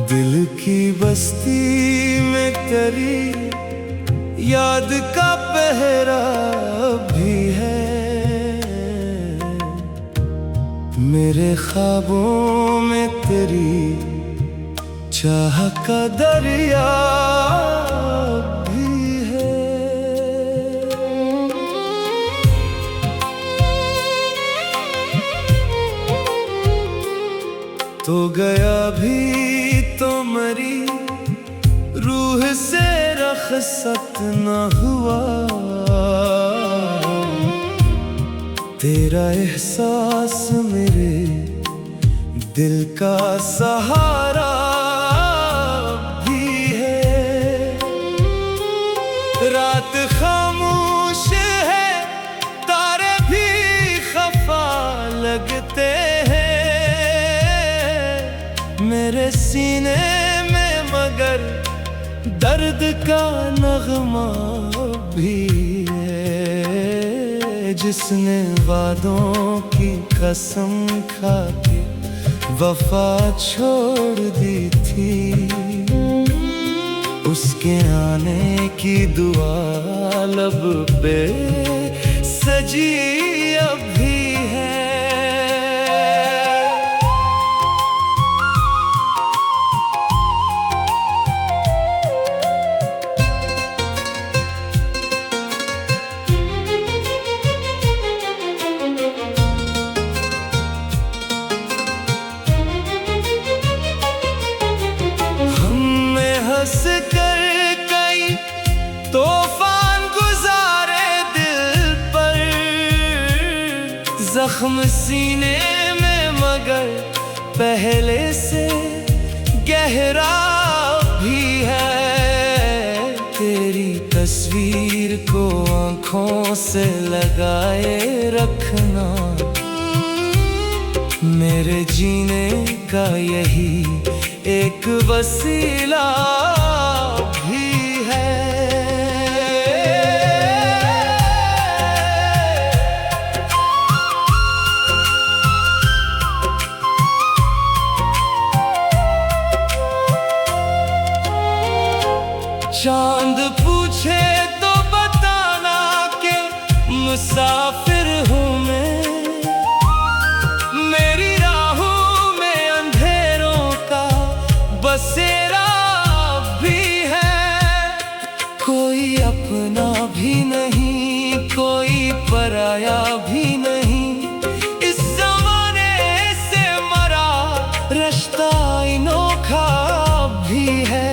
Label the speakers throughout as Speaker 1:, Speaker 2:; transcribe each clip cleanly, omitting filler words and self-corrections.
Speaker 1: दिल की बस्ती में तेरी याद का पहरा भी है। मेरे ख्वाबों में तेरी चाह का दरिया भी है। तो गया भी तो मरी रूह से रख़्सत न हुआ। तेरा एहसास मेरे दिल का सहारा भी है। रात खामोश है, तारे भी खफा लगते हैं मेरे सीने में, मगर दर्द का नगमा भी है। जिसने वादों की कसम खा के वफा छोड़ दी थी, उसके आने की दुआ लब पे सजी अब भी है। हंस कर कई तूफान गुजारे दिल पर, जख्म सीने में मगर पहले से गहरा भी है। तेरी तस्वीर को आँखों से लगाए रखना मेरे जीने का यही एक वसीला भी है। चांद पूछे तो बताना कि मुसाफिर हूँ मैं। मेरी राहों में अंधेरों का बसेरा भी है। कोई अपना भी नहीं, कोई पराया भी नहीं, इस ज़माने से मरा रिश्ता अनोखा भी है।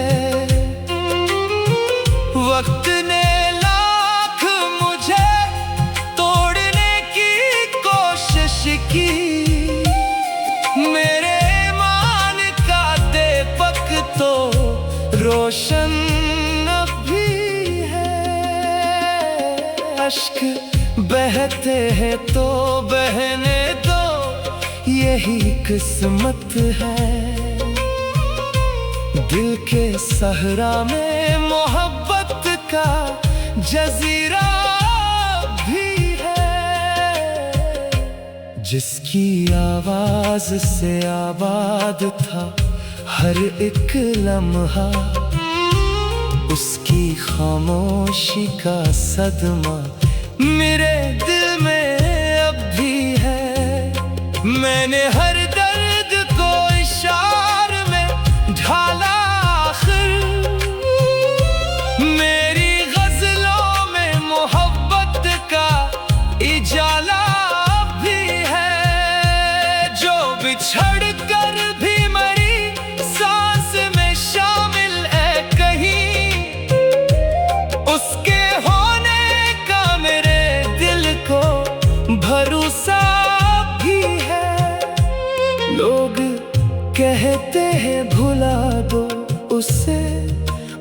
Speaker 1: वक्त ने लाख मुझे तोड़ने की कोशिश की, मेरे ईमान का दीपक तो रोशन भी है। अश्क बहते हैं तो बहने दो, यही किस्मत है। दिल के सहरा में मोहब्बत का जजीरा भी है। जिसकी आवाज से आबाद था हर एक लम्हा, उसकी खामोशी का सदमा मेरे दिल में अब भी है। मैंने हर दर्द को इशारे में ढाला, मेरी गजलों में मोहब्बत का इजाला भी है। जो बिछड़ कर भी मरी सांस में शामिल है कहीं, उसके होने का कहते हैं भुला दो उसे,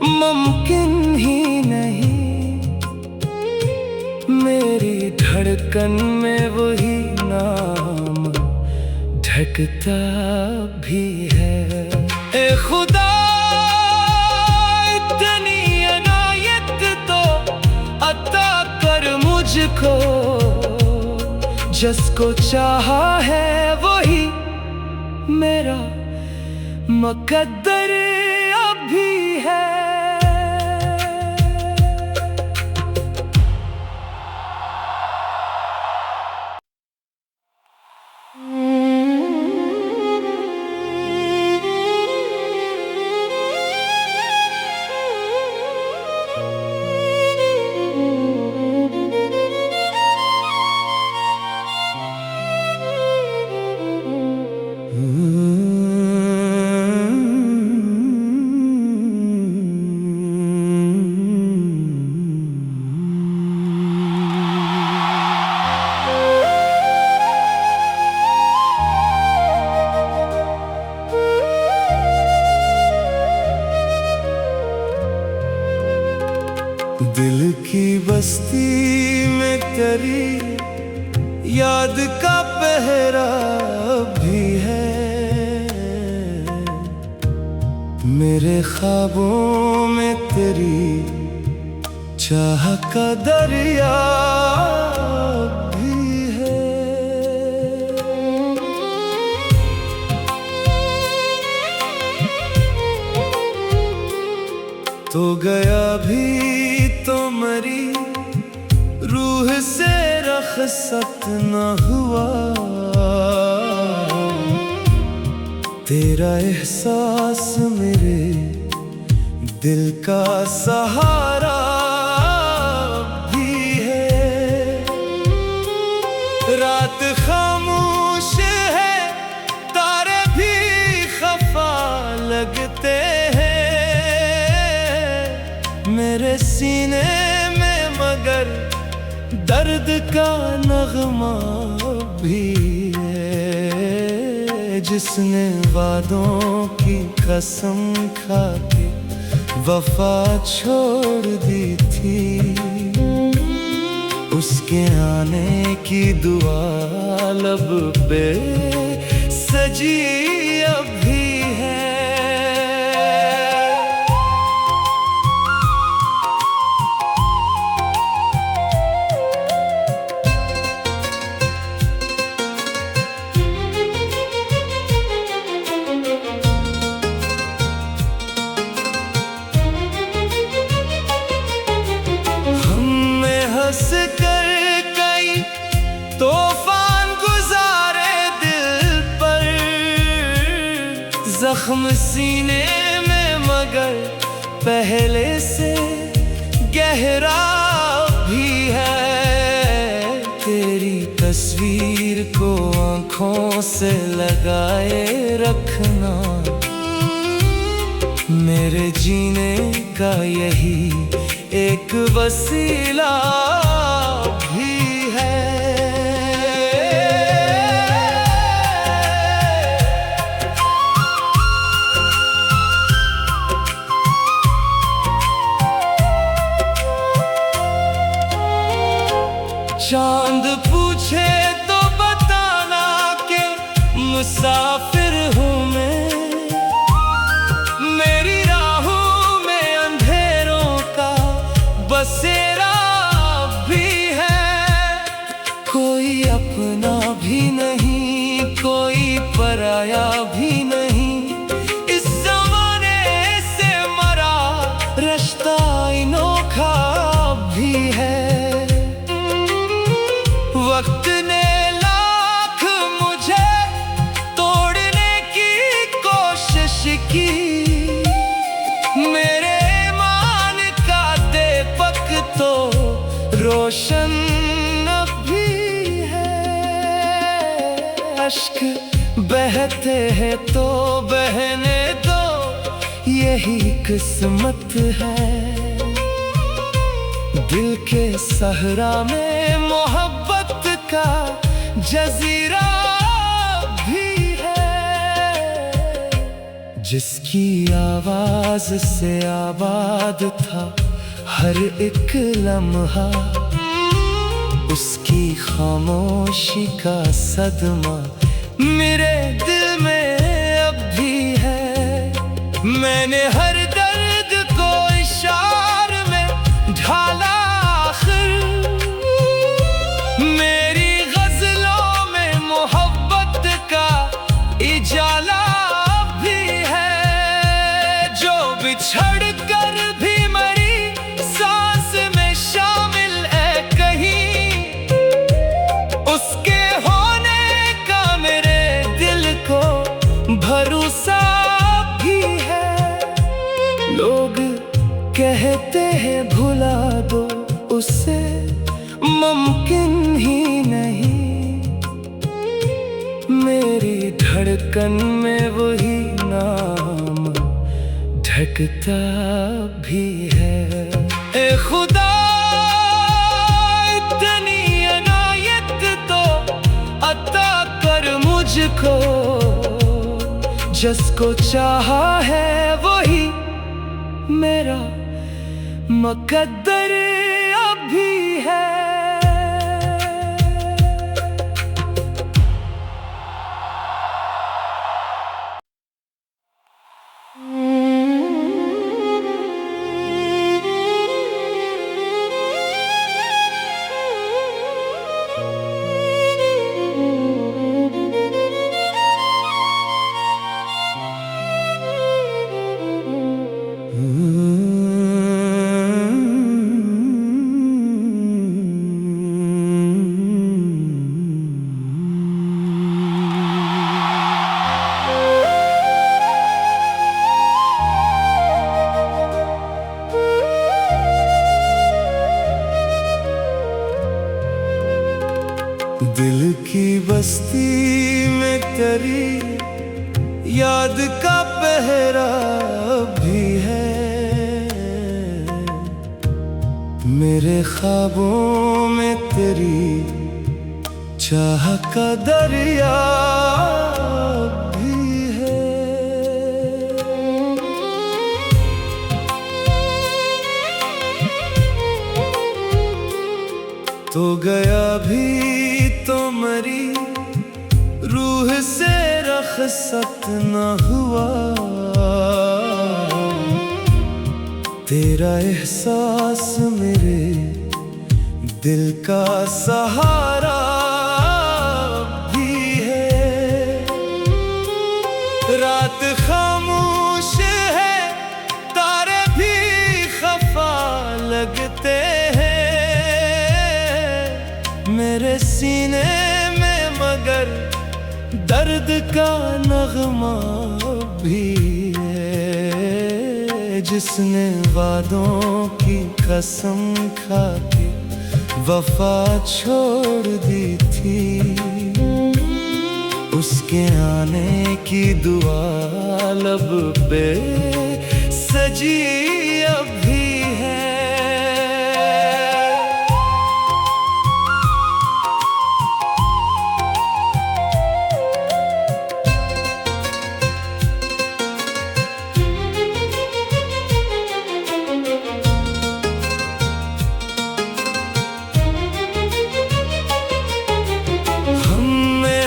Speaker 1: मुमकिन ही नहीं। मेरी धड़कन में वही नाम ढकता भी है। ए खुदा, इतनी अनायत तो अता कर मुझको, जिसको चाहा है वही मेरा मुकद्दर अभी है। दिल की बस्ती में तेरी याद का पहरा भी है। मेरे ख्वाबों में तेरी चाह का दरिया भी है। तो गया भी तो मरी रूह से रख़्सत न हुआ, तेरा एहसास मेरे दिल का सहारा भी है। रात खामोश है, तारे भी खफा लगते हैं मेरे सीने में, मगर दर्द का नगमा भी है। जिसने वादों की कसम खा के वफा छोड़ दी थी, उसके आने की दुआ लब पे सजी अभी है। हंस कर कई तूफान गुजारे दिल पर, जख्म सीने में मगर पहले से गहरा भी है। तेरी तस्वीर को आँखों से लगाए रखना मेरे जीने का यही एक वसीला भी है। चांद पूछे तो बताना कि मुसाफिर हूँ मैं, मेरी राहों में अंधेरों का बसेरा भी है। कोई अपना भी नहीं, कोई पराया भी नहीं, इस ज़माने से मरा रिश्ता अनोखा भी है। वक्त ने लाख मुझे तोड़ने की कोशिश की, मेरे ईमान का दीपक तो रोशन भी है। अश्क बहते हैं तो बहने दो, यही किस्मत है। दिल के सहरा में मोहब्बत का जजीरा भी है। जिसकी आवाज से आबाद था हर एक लम्हा, उसकी खामोशी का सदमा मेरे दिल में अब भी है। मैंने हर दर्द को इशारे में ढाला, आखिर मेरी गजलों में मोहब्बत का इजाला भी है। जो बिछड़ कर भी मरी सांस में शामिल है कहीं, उसके होने का मेरे दिल को भरोसा भी है। लोग कहते हैं भुला दो उसे, मुमकिन ही नहीं। मेरी धड़कन में वही नाम धड़कता भी है। ए खुदा, इतनी अनायत तो अता कर मुझको, जिसको चाहा है वही मेरा मुकद्दर अभी है। दिल की बस्ती में तेरी याद का पहरा भी है। मेरे ख्वाबों में तेरी चाह का दरिया भी है। तो गया भी तो मरी रूह से रख़्सत न हुआ, तेरा एहसास मेरे दिल का सहारा भी है। रात खामोश है, तारे भी खफा लगते हैं मेरे सीने में, मगर दर्द का नगमा भी है। जिसने वादों की कसम खा के वफा छोड़ दी थी, उसके आने की दुआ लब पे सजी अब भी है।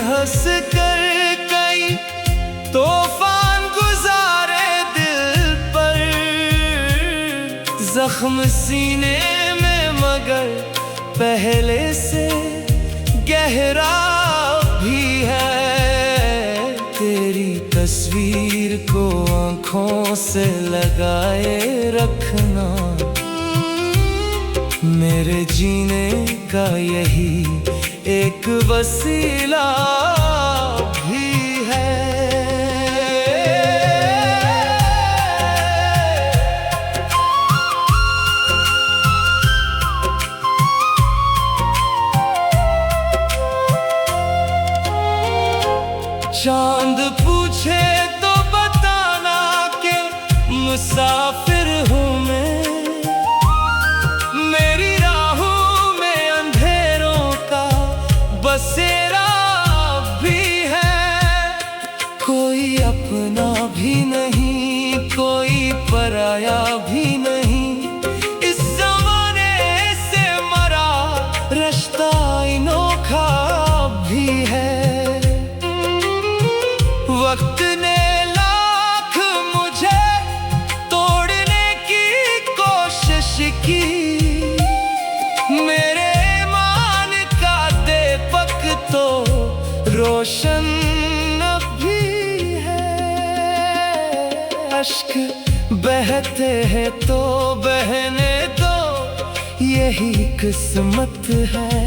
Speaker 1: हंस कर कई तूफान गुजारे दिल पर, जख्म सीने में मगर पहले से गहरा भी है। तेरी तस्वीर को आँखों से लगाए रखना मेरे जीने का यही एक वसीला भी है। चांद पूछे तो बताना कि मुसाफिर हूँ मैं, मेरी राहों में अंधेरों का बसेरा भी है। कोई अपना भी नहीं अश्क बहते हैं तो बहने दो, यही किस्मत है।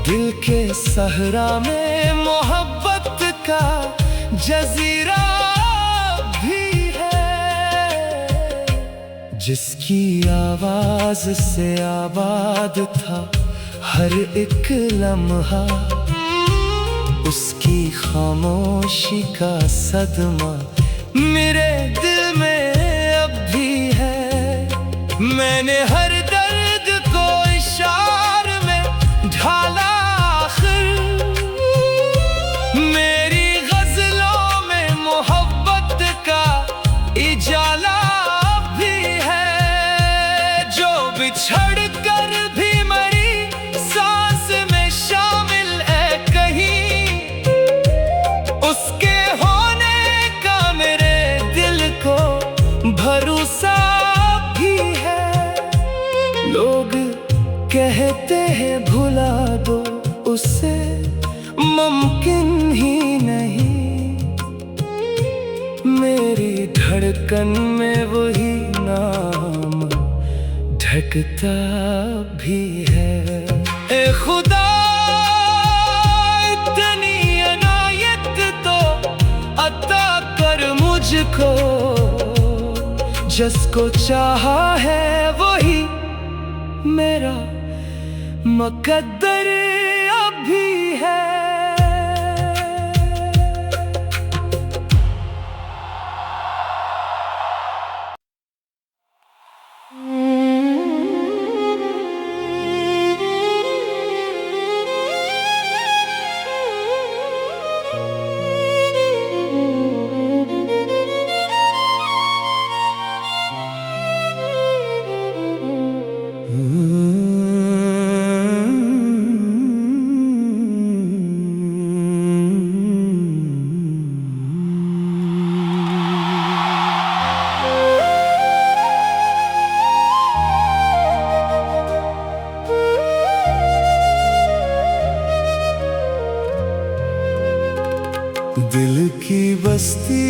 Speaker 1: दिल के सहरा में मोहब्बत का जजीरा भी है, जिसकी आवाज से आबाद था हर एक लम्हा, उसकी खामोशी का सदमा मेरे दिल में अब भी है। मैंने हर दर्द को इशारे में ढाला, आखिर मेरी गजलों में मोहब्बत का इजाला भी है। जो बिछड़ कर भी मरी सांस में शामिल है कहीं, उसके होने का मेरे दिल को भरोसा भी है। लोग कहते हैं भुला दो उसे, मुमकिन ही नहीं। मेरी धड़कन में वही नाम ढकता भी है। ए खुदा, इतनी अनायत तो अता कर मुझको, जिसको चाहा है वही मेरा मुकद्दर अभी है। दिल की बस्ती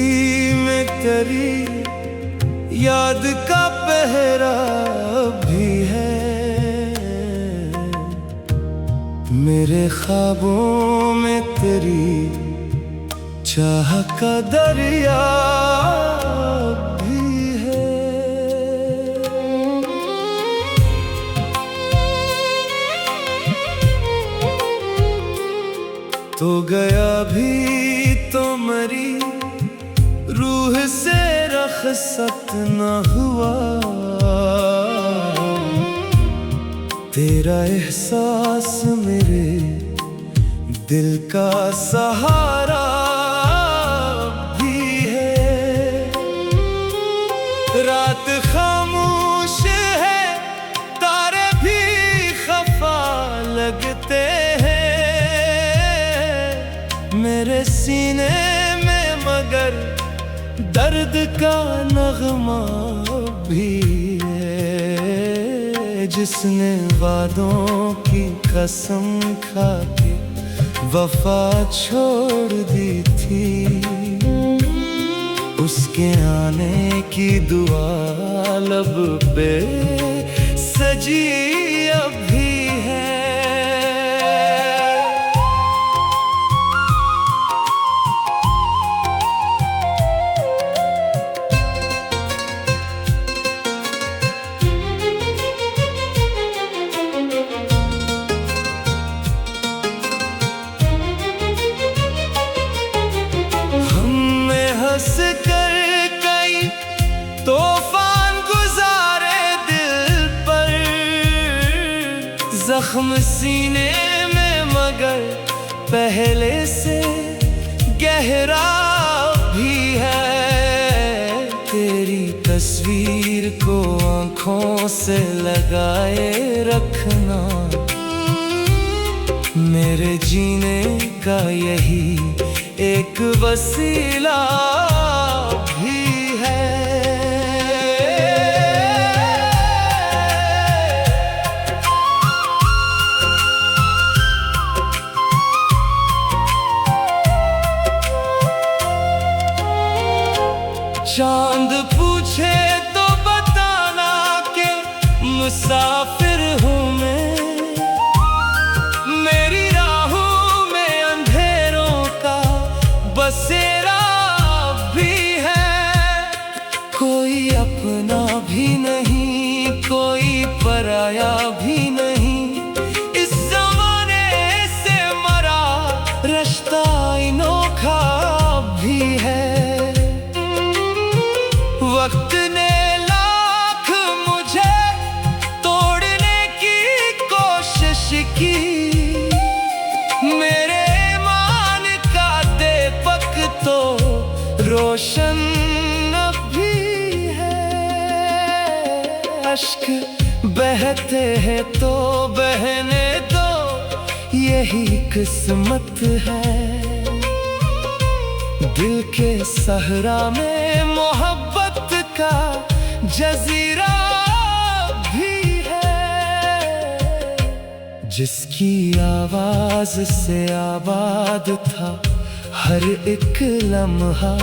Speaker 1: में तेरी याद का पहरा भी है, मेरे ख्वाबों में तेरी चाह का दरिया भी है। तो गया भी तो मरी रूह से रख़्सत न हुआ, तेरा एहसास मेरे दिल का सहारा भी है। रात खामोश है, तारे भी खफा लगते हैं मेरे सीने में, मगर दर्द का नगमा भी है। जिसने वादों की कसम खा के वफा छोड़ दी थी, उसके आने की दुआ लब पे सजी अभी है। हंस कर कई तूफान गुजारे दिल पर, जख्म सीने में मगर पहले से गहरा भी है। तेरी तस्वीर को आँखों से लगाए रखना, मेरे जीने का यही एक वसीला भी है। मुसाफिर हूँ मैं, मेरी राहों में अंधेरों का बसेरा भी है। कोई अपना भी नहीं, कोई पराया भी नहीं, इस ज़माने से मरा रिश्ता अनोखा भी है। वक्त ने लाख मुझे तोड़ने की कोशिश की, मेरे ईमान का दीपक तो रोशन भी है। अश्क बहते हैं तो बहने दो, यही किस्मत है। दिल के सहरा में मोहब्बत का जजीरा भी है, जिसकी आवाज से आबाद था हर एक लम्हा,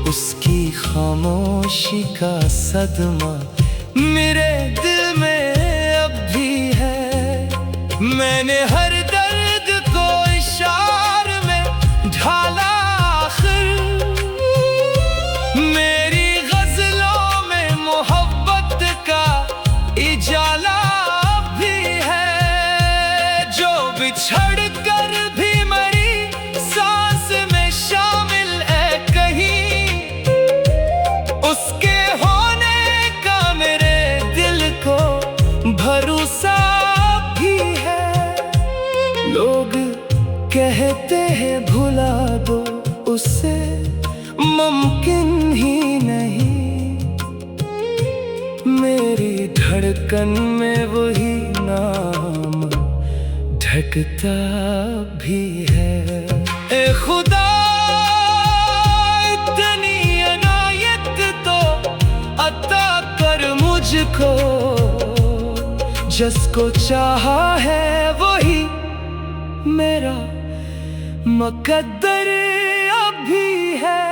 Speaker 1: उसकी खामोशी का सदमा मेरे दिल में अब भी है। मैंने हर दर्द को इशारे में ढाला, मेरी गजलों में मोहब्बत का इजाला भी है। जो बिछड़ कर भी मरी सांस में शामिल है कहीं, उसके होने का मेरे दिल को भरोसा भी है। लोग कहते हैं भुला दो उसे, मुमकिन ही नहीं। मेरी धड़कन में वही नाम ढकता भी है। ए खुदा, इतनी अनायत तो अता कर मुझको, जिसको चाहा है वही मेरा मुकद्दर भी है।